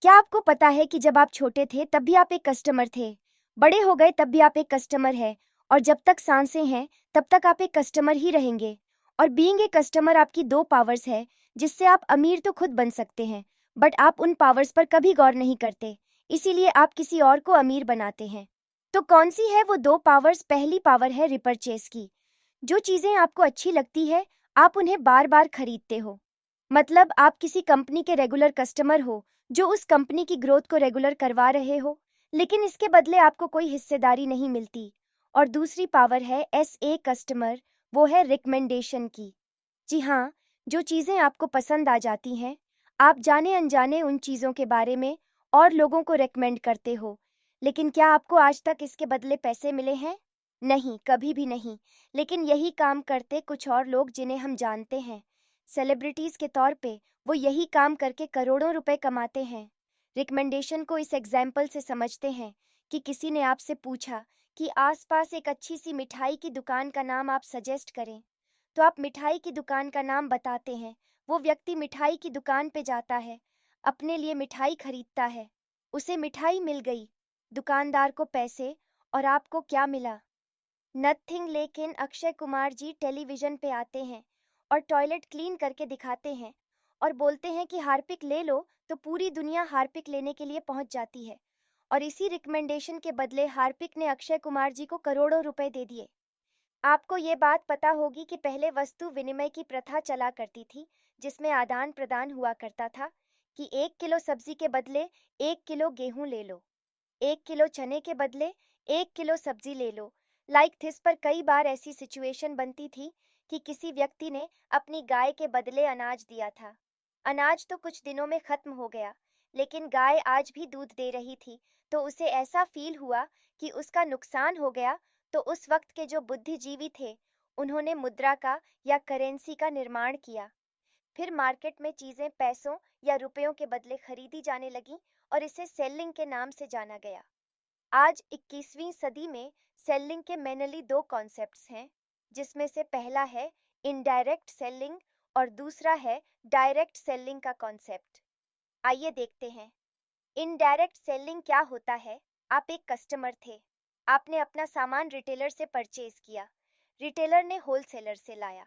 क्या आपको पता है कि जब आप छोटे थे तब भी आप एक कस्टमर थे, बड़े हो गए तब भी आप एक कस्टमर हैं, और जब तक सांसें हैं तब तक आप एक कस्टमर ही रहेंगे। और बीइंग ए कस्टमर आपकी दो पावर्स है, जिससे आप अमीर तो खुद बन सकते हैं, बट आप उन पावर्स पर कभी गौर नहीं करते, इसीलिए आप किसी और को अमीर बनाते हैं। तो कौन सी है वो दो पावर्स? पहली पावर है रिपर्चेस की। जो चीजें आपको अच्छी लगती है, आप उन्हें बार बार खरीदते हो। मतलब आप किसी कंपनी के रेगुलर कस्टमर हो, जो उस कंपनी की ग्रोथ को रेगुलर करवा रहे हो, लेकिन इसके बदले आपको कोई हिस्सेदारी नहीं मिलती। और दूसरी पावर है एस ए कस्टमर, वो है रिकमेंडेशन की। जी हाँ, जो चीज़ें आपको पसंद आ जाती हैं, आप जाने अनजाने उन चीज़ों के बारे में और लोगों को रेकमेंड करते हो। लेकिन क्या आपको आज तक इसके बदले पैसे मिले हैं? नहीं, कभी भी नहीं। लेकिन यही काम करते कुछ और लोग जिन्हें हम जानते हैं, सेलिब्रिटीज के तौर पे, वो यही काम करके करोड़ों रुपए कमाते हैं। रिकमेंडेशन को इस एग्जाम्पल से समझते हैं कि किसी ने आपसे पूछा कि आसपास एक अच्छी सी मिठाई की दुकान का नाम आप सजेस्ट करें, तो आप मिठाई की दुकान का नाम बताते हैं। वो व्यक्ति मिठाई की दुकान पे जाता है, अपने लिए मिठाई खरीदता है, उसे मिठाई मिल गई, दुकानदार को पैसे, और आपको क्या मिला? नथिंग। लेकिन अक्षय कुमार जी टेलीविजन पे आते हैं और टॉयलेट क्लीन करके दिखाते हैं और बोलते हैं कि हार्पिक ले लो, तो पूरी दुनिया हार्पिक लेने के लिए पहुंच जाती है। और इसी रिकमेंडेशन के बदले हार्पिक ने अक्षय कुमार जी को करोड़ों रुपए दे दिए। आपको ये बात पता होगी कि पहले वस्तु विनिमय की प्रथा चला करती थी, जिसमें आदान प्रदान हुआ करता था कि 1 किलो सब्जी के बदले 1 किलो गेहूं ले लो, 1 किलो चने के बदले 1 किलो सब्जी ले लो। लाइक थिस पर कई बार ऐसी सिचुएशन बनती थी कि किसी व्यक्ति ने अपनी गाय के बदले अनाज दिया था। अनाज तो कुछ दिनों में खत्म हो गया, लेकिन गाय आज भी दूध दे रही थी, तो उसे ऐसा फील हुआ कि उसका नुकसान हो गया। तो उस वक्त के जो बुद्धिजीवी थे, उन्होंने मुद्रा का या करेंसी का निर्माण किया। फिर मार्केट में चीजें पैसों या रुपयों के बदले खरीदी जाने लगी और इसे सेलिंग के नाम से जाना गया। आज 21वीं सदी में सेलिंग के मेनली दो कॉन्सेप्ट्स हैं, जिसमें से पहला है इनडायरेक्ट सेलिंग और दूसरा है डायरेक्ट सेलिंग का कॉन्सेप्ट। आइए देखते हैं। इनडायरेक्ट सेलिंग क्या होता है? आप एक कस्टमर थे, आपने अपना सामान रिटेलर से परचेज किया, रिटेलर ने होलसेलर से लाया,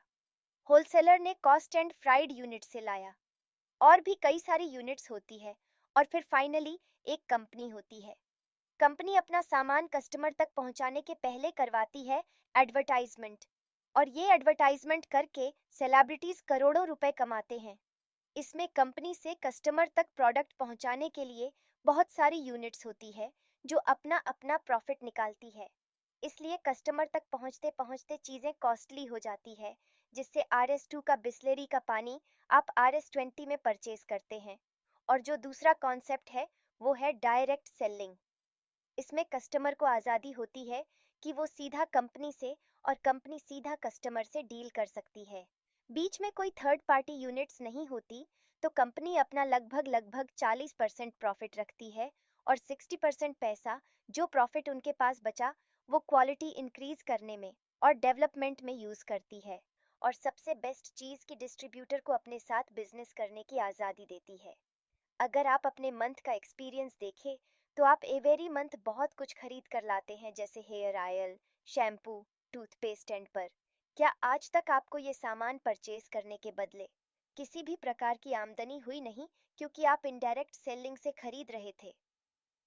होलसेलर ने कॉस्ट एंड फ्राइड यूनिट से लाया, और भी कई सारी यूनिट्स होती है, और फिर फाइनली एक कंपनी होती है। कंपनी अपना सामान कस्टमर तक पहुंचाने के पहले करवाती है एडवर्टाइजमेंट, और ये एडवर्टाइजमेंट करके सेलिब्रिटीज करोड़ों रुपए कमाते हैं। इसमें कंपनी से कस्टमर तक प्रोडक्ट पहुंचाने के लिए बहुत सारी यूनिट्स होती है, जो अपना अपना प्रॉफिट निकालती है। इसलिए कस्टमर तक पहुंचते पहुंचते चीज़ें कॉस्टली हो जाती है, जिससे RS2 का बिस्लेरी का पानी आप RS20 में परचेज करते हैं। और जो दूसरा कॉन्सेप्ट है, वो है डायरेक्ट सेलिंग। इसमें कस्टमर को आज़ादी होती है कि वो सीधा कंपनी से और कंपनी सीधा कस्टमर से डील कर सकती है। बीच में कोई थर्ड पार्टी यूनिट्स नहीं होती, तो कंपनी अपना लगभग 40% प्रॉफिट रखती है, और 60% पैसा, जो प्रॉफिट उनके पास बचा, वो क्वालिटी इंक्रीज करने में और डेवलपमेंट में यूज़ करती है। और सबसे बेस्ट चीज़ कि डिस्ट्रीब्यूटर को अपने साथ बिजनेस करने की आज़ादी देती है। अगर आप अपने मंथ का एक्सपीरियंस देखें, तो आप एवेरी मंथ बहुत कुछ खरीद कर लाते हैं, जैसे hair oil, shampoo, toothpaste and पर। क्या आज तक आपको ये सामान परचेज करने के बदले किसी भी प्रकार की आमदनी हुई नहीं, क्योंकि आप इनडायरेक्ट सेलिंग से खरीद रहे थे?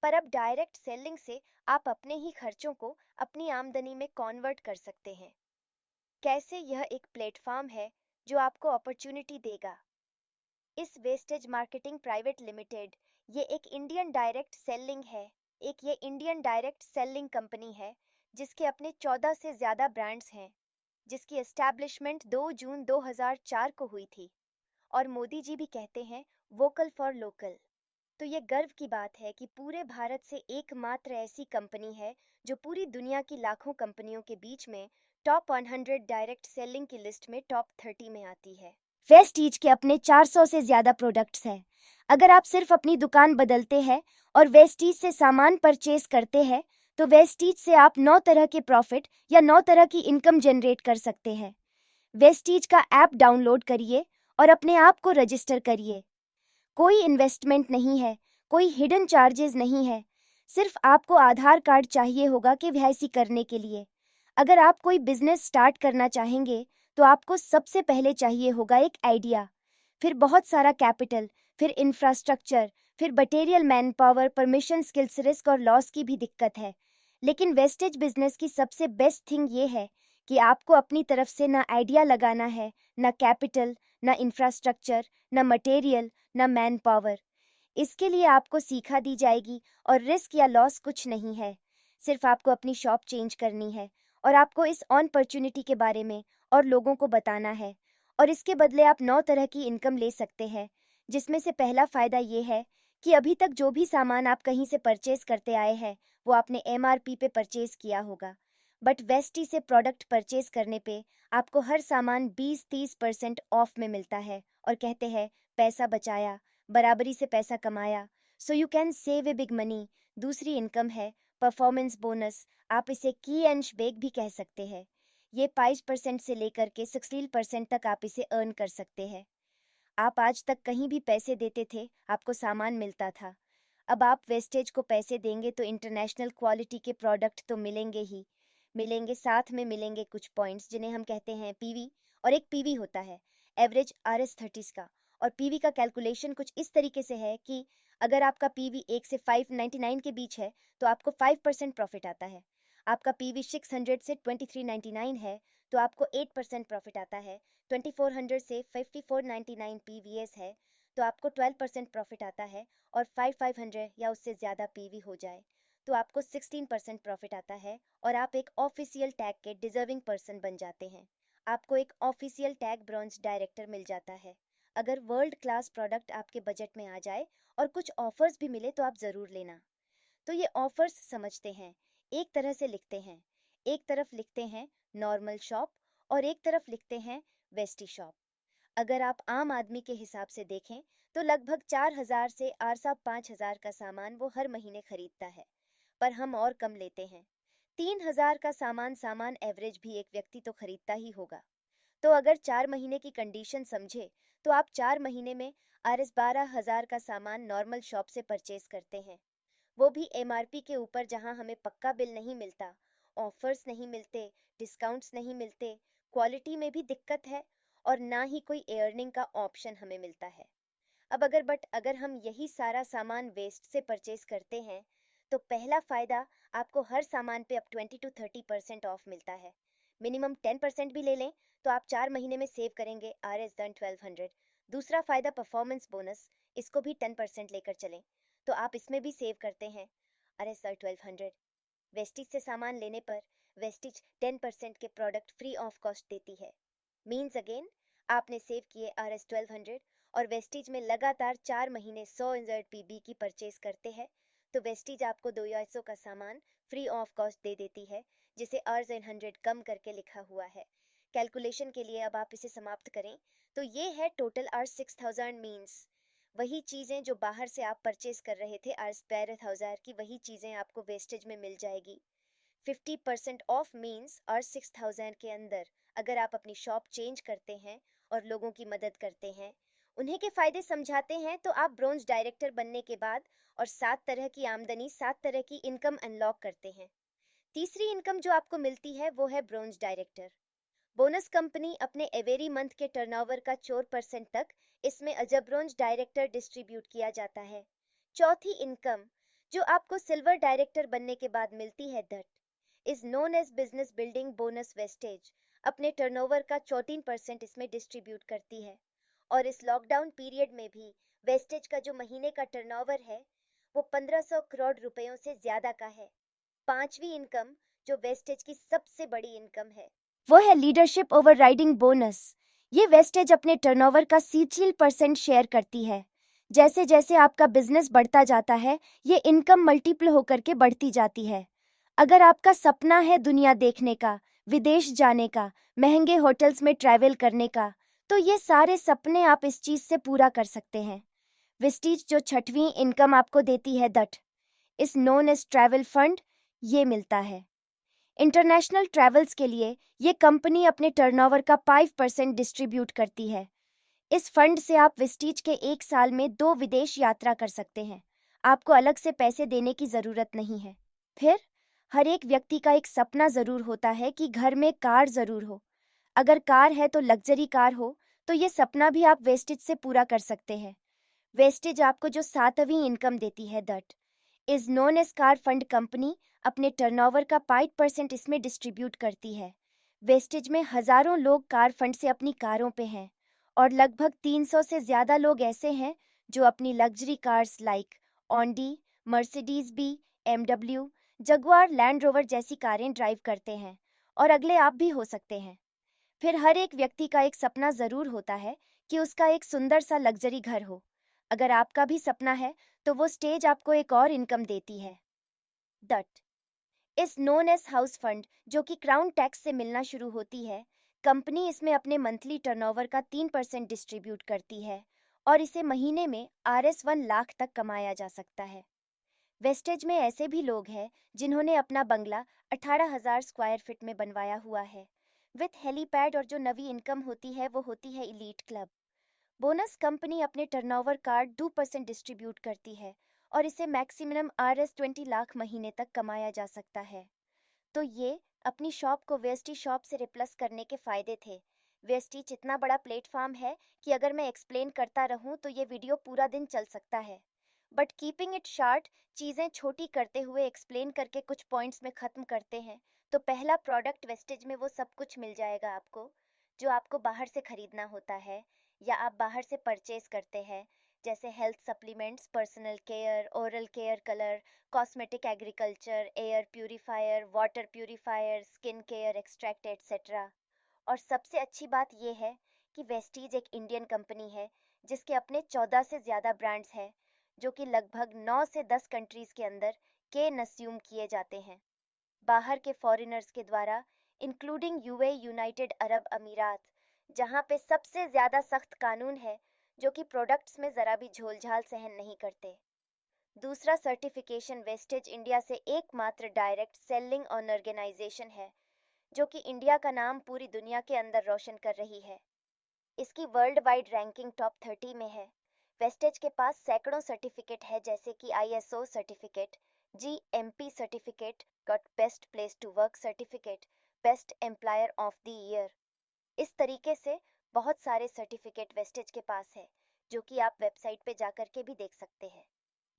पर अब डायरेक्ट सेलिंग से आप अपने ही खर्चों को अपनी आमदनी में कन्वर्ट कर सकते हैं। कैसे? यह एक प्लेटफॉर्म है जो आपको अपॉर्चुनिटी देगा। इस वेस्टेज मार्केटिंग प्राइवेट लिमिटेड, ये एक इंडियन डायरेक्ट सेलिंग है। ये इंडियन डायरेक्ट सेलिंग कंपनी है, जिसके अपने 14 से ज़्यादा ब्रांड्स हैं, जिसकी एस्टैब्लिशमेंट 2 जून 2004 को हुई थी। और मोदी जी भी कहते हैं वोकल फॉर लोकल। तो ये गर्व की बात है कि पूरे भारत से एकमात्र ऐसी कंपनी है जो पूरी दुनिया की लाखों कंपनियों के बीच में टॉप 100 डायरेक्ट सेलिंग की लिस्ट में टॉप 30 में आती है। वेस्टीज के अपने 400 से ज्यादा प्रोडक्ट्स हैं। अगर आप सिर्फ अपनी दुकान बदलते हैं और वेस्टीज से सामान परचेज करते हैं, तो वेस्टीज से आप 9 तरह के प्रॉफिट या 9 तरह की इनकम जनरेट कर सकते हैं। वेस्टीज का ऐप डाउनलोड करिए और अपने आप को रजिस्टर करिए। कोई इन्वेस्टमेंट नहीं है, कोई हिडन चार्जेस नहीं है। सिर्फ आपको आधार कार्ड चाहिए होगा केवाईसी करने के लिए। अगर आप कोई बिजनेस स्टार्ट करना चाहेंगे तो आपको सबसे पहले चाहिए होगा एक आइडिया, फिर बहुत सारा कैपिटल, फिर इंफ्रास्ट्रक्चर, फिर material, man power, permission, skills, risk और लॉस की भी दिक्कत है। लेकिन वेस्टेज बिजनेस की सबसे बेस्ट थिंग ये है कि आपको अपनी तरफ से ना आइडिया लगाना है, ना कैपिटल, ना इंफ्रास्ट्रक्चर, ना मटेरियल, ना मैन पावर। इसके लिए आपको सीखा दी जाएगी और रिस्क या लॉस कुछ नहीं है। सिर्फ आपको अपनी शॉप चेंज करनी है और आपको इस अपॉर्चुनिटी के बारे में और लोगों को बताना है। और इसके बदले आप 9 तरह की इनकम ले सकते हैं, जिसमें से पहला फ़ायदा ये है कि अभी तक जो भी सामान आप कहीं से परचेज करते आए हैं वो आपने एमआरपी पे परचेज किया होगा। बट वेस्टी से प्रोडक्ट परचेज करने पे आपको हर सामान 20-30% ऑफ में मिलता है और कहते हैं पैसा बचाया, बराबरी से पैसा कमाया, so you can save a big money. दूसरी इनकम है परफॉर्मेंस बोनस, आप इसे की एंड बेक भी कह सकते हैं। ये 5% से लेकर के 16% तक आप इसे अर्न कर सकते हैं। आप आज तक कहीं भी पैसे देते थे, आपको सामान मिलता था। अब आप वेस्टेज को पैसे देंगे तो इंटरनेशनल क्वालिटी के प्रोडक्ट तो मिलेंगे ही मिलेंगे, साथ में मिलेंगे कुछ पॉइंट्स जिन्हें हम कहते हैं पीवी। और एक पीवी होता है एवरेज RS30 का, और पीवी का कैलकुलेशन कुछ इस तरीके से है कि अगर आपका पीवी 1 से 599 के बीच है तो आपको 5% प्रॉफिट आता है। आपका पीवी 600 से 2399 है तो आपको 8% प्रॉफिट आता है। 2400 से 5499 पीवीएस है तो आपको 12% प्रॉफिट आता है। और 5500 या उससे ज़्यादा पीवी हो जाए तो आपको 16% प्रॉफिट आता है और आप एक ऑफिशियल टैग के डिजर्विंग पर्सन बन जाते हैं। आपको एक ऑफिशियल टैग ब्रॉन्ज डायरेक्टर मिल जाता है। अगर वर्ल्ड क्लास प्रोडक्ट आपके बजट में आ जाए और कुछ ऑफर्स भी मिले तो आप ज़रूर लेना। तो ये ऑफर्स समझते हैं, एक तरह से लिखते हैं। एक तरफ लिखते हैं नॉर्मल शॉप और एक तरफ लिखते हैं वेस्टी शॉप। अगर आप आम आदमी के हिसाब से देखें तो लगभग 4000 से 5000 का सामान वो हर महीने खरीदता है, पर हम और कम लेते हैं। 3000 का सामान एवरेज भी एक व्यक्ति तो खरीदता ही होगा। तो अगर 4 महीने की कंडीशन समझे तो आप 4 महीने में RS12000 का सामान नॉर्मल शॉप से परचेज करते हैं, वो भी एमआरपी के ऊपर, जहां हमें पक्का बिल नहीं मिलता, ऑफर्स नहीं मिलते, डिस्काउंट्स नहीं मिलते, क्वालिटी में भी दिक्कत है और ना ही कोई अर्निंग का ऑप्शन हमें मिलता है। अब अगर हम यही सारा सामान वेस्ट से परचेज करते हैं तो पहला फ़ायदा, आपको हर सामान पे अब 20 to 30% ऑफ मिलता है। मिनिमम 10% भी ले लें तो आप 4 महीने में सेव करेंगे RS1200। दूसरा फ़ायदा परफॉर्मेंस बोनस, इसको भी 10% लेकर चलें तो आप इसमें भी सेव करते हैं RS1200। वेस्टिज से सामान लेने पर वेस्टिज 10% के प्रोडक्ट फ्री ऑफ कॉस्ट देती है। मीन्स अगेन, आपने सेव किए RS1200 और वेस्टिज में लगातार 4 महीने 100 पीबी की परचेज करते हैं तो वेस्टिज आपको 200 का सामान फ्री ऑफ कॉस्ट दे देती है, जिसे RS100 कम करके लिखा हुआ है। कैलकुलेशन के लिए अब आप इसे समाप्त करें तो ये है टोटल R6000। मीन्स वही चीज़ें जो बाहर से आप परचेज कर रहे थे RS12000 की, वही चीज़ें आपको वेस्टेज में मिल जाएगी। 50% ऑफ मीन्स R6000 के अंदर अगर आप अपनी शॉप चेंज करते हैं और लोगों की मदद करते हैं, उन्हें के फ़ायदे समझाते हैं, तो आप ब्रोंज डायरेक्टर बनने के बाद और 7 तरह की आमदनी, 7 तरह की इनकम अनलॉक करते हैं। तीसरी इनकम जो आपको मिलती है वो है ब्रोंज डायरेक्टर बोनस। कंपनी अपने एवरी मंथ के टर्नओवर का 4% तक इसमें अजब्रोंज डायरेक्टर डिस्ट्रीब्यूट किया जाता है। चौथी इनकम जो आपको सिल्वर डायरेक्टर बनने के बाद मिलती है, that is known as business building bonus. Wastage अपने टर्नओवर का 14% इसमें डिस्ट्रीब्यूट करती है और इस लॉकडाउन पीरियड में भी वेस्टेज का जो महीने का टर्नओवर है वो 1500 करोड़ रुपयों से ज्यादा का है। पांचवी इनकम जो वेस्टेज की सबसे बड़ी इनकम है वो है लीडरशिप ओवरराइडिंग बोनस। ये वेस्टेज अपने टर्नओवर का 60% शेयर करती है। जैसे जैसे आपका बिजनेस बढ़ता जाता है ये इनकम मल्टीपल होकर के बढ़ती जाती है। अगर आपका सपना है दुनिया देखने का, विदेश जाने का, महंगे होटल्स में ट्रैवल करने का, तो ये सारे सपने आप इस चीज से पूरा कर सकते हैं। वेस्टीज जो छठवीं इनकम आपको देती है, that is known as travel fund, ये मिलता है। इंटरनेशनल ट्रैवल्स के लिए ये कंपनी अपने टर्नओवर का 5% डिस्ट्रीब्यूट करती है। इस फंड से आप वेस्टीज के 1 साल में 2 विदेश यात्रा कर सकते हैं। आपको अलग से पैसे देने की ज़रूरत नहीं है। फिर हर एक व्यक्ति का एक सपना ज़रूर होता है कि घर में कार ज़रूर हो। अगर कार है तो लग्जरी कार हो, तो ये सपना भी आप वेस्टेज से पूरा कर सकते हैं। वेस्टेज आपको जो 7वीं इनकम देती है, that is known as car fund company, अपने टर्नओवर का 5% इसमें डिस्ट्रीब्यूट करती है। वेस्टेज में हजारों लोग कार फंड से अपनी कारों पे हैं, और लगभग 300 से ज़्यादा लोग ऐसे हैं जो अपनी luxury cars like Audi, Mercedes BMW, Jaguar, Land Rover जैसी कारें ड्राइव करते हैं, और अगले आप भी हो सकते हैं। फिर हर एक व्यक्ति का एक सपना ज़रूर होता है कि उसका एक सुंदर सा लग्जरी घर हो। अगर आपका भी सपना है तो वो स्टेज आपको एक और इनकम देती है, that is known as house fund, जो कि क्राउन टैक्स से मिलना शुरू होती है। कंपनी इसमें अपने मंथली टर्नओवर का 3% डिस्ट्रीब्यूट करती है, और इसे महीने में RS 1 लाख तक कमाया जा सकता है। वेस्टेज में ऐसे भी लोग हैं जिन्होंने अपना बंगला 18,000 स्क्वायर फीट में बनवाया हुआ है, विथ हेलीपैड, और जो नवी इनकम होती है वो होती है इलीट क्लब। बोनस कंपनी अपने टर्नओवर का 2% डिस्ट्रीब्यूट करती है, और इसे मैक्सिमम RS 20 लाख महीने तक कमाया जा सकता है। तो ये अपनी शॉप को वेस्टी शॉप से रिप्लेस करने के फायदे थे। वेस्टीज इतना बड़ा प्लेटफॉर्म है कि अगर मैं एक्सप्लेन करता रहूं तो ये वीडियो पूरा दिन चल सकता है, बट कीपिंग इट शॉर्ट, चीज़ें छोटी करते हुए एक्सप्लेन करके कुछ पॉइंट्स में ख़त्म करते हैं। तो पहला, प्रोडक्ट वेस्टेज में वो सब कुछ मिल जाएगा आपको जो आपको बाहर से खरीदना होता है या आप बाहर से परचेज करते हैं, जैसे health supplements, personal care, oral care, colour, cosmetic, agriculture, air purifier, water purifier, skin care extract etcetera. और सबसे अच्छी बात यह है कि वेस्टीज एक इंडियन कंपनी है जिसके अपने 14 से ज़्यादा ब्रांड्स हैं, जो कि लगभग 9 से 10 कंट्रीज़ के अंदर के नस्यूम किए जाते हैं बाहर के फॉरेनर्स के द्वारा, इंक्लूडिंग यूए, यूनाइटेड अरब अमीरात, जहां पे सबसे ज़्यादा सख्त कानून है जो कि प्रोडक्ट्स में ज़रा भी झोलझाल सहन नहीं करते। दूसरा, सर्टिफिकेशन, वेस्टेज इंडिया से एकमात्र डायरेक्ट सेलिंग ऑर्गेनाइजेशन है जो कि इंडिया का नाम पूरी दुनिया के अंदर रोशन कर रही है। इसकी वर्ल्ड वाइड रैंकिंग टॉप 30 में है। वेस्टेज के पास सैकड़ों सर्टिफिकेट है, जैसे कि ISO certificate, GMP certificate, got best place to work certificate, best employer of the year. इस तरीके से बहुत सारे सर्टिफिकेट वेस्टेज के पास है, जो कि आप वेबसाइट पे जाकर के भी देख सकते हैं।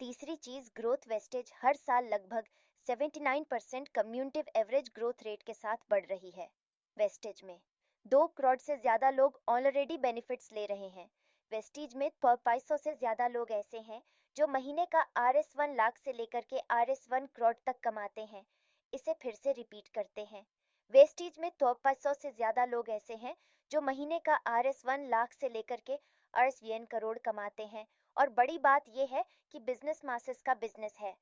तीसरी चीज़, ग्रोथ, वेस्टेज हर साल लगभग 79% कम्युनिटिव एवरेज ग्रोथ रेट के साथ बढ़ रही है। वेस्टेज में 2 करोड़ से ज़्यादा लोग ऑलरेडी बेनिफिट्स ले रहे हैं। वेस्टीज में 500 से ज़्यादा लोग ऐसे हैं जो महीने का RS 1 लाख से लेकर के RS 1 करोड़ तक कमाते हैं। इसे फिर से रिपीट करते हैं। वेस्टीज में 500 से ज़्यादा लोग ऐसे हैं जो महीने का RS 1 लाख से लेकर के RS 1 करोड़ कमाते हैं। और बड़ी बात यह है कि बिजनेस मासेस का बिजनेस है।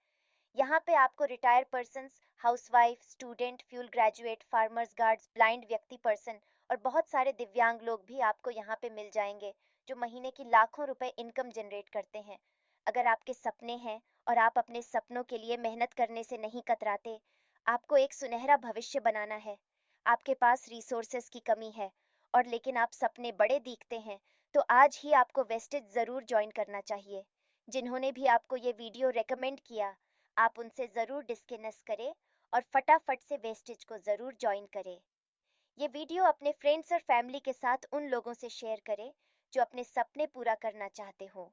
यहाँ पे आपको retire persons, housewife, student, fuel graduate, farmers, guards, blind व्यक्ति पर्सन और बहुत सारे दिव्यांग लोग भी आपको यहाँ पे मिल जाएंगे जो महीने की लाखों रुपए इनकम जनरेट करते हैं। अगर आपके सपने हैं और आप अपने सपनों के लिए मेहनत करने से नहीं कतराते, आपको एक सुनहरा भविष्य बनाना है, आपके पास रिसोर्सेस की कमी है, और लेकिन आप सपने बड़े देखते हैं, तो आज ही आपको वेस्टेज ज़रूर ज्वाइन करना चाहिए। जिन्होंने भी आपको ये वीडियो रेकमेंड किया, आप उनसे ज़रूर डिस्कस करें और फटाफट से वेस्टेज को ज़रूर ज्वाइन करें। ये वीडियो अपने फ्रेंड्स और फैमिली के साथ उन लोगों से शेयर करें जो अपने सपने पूरा करना चाहते हो।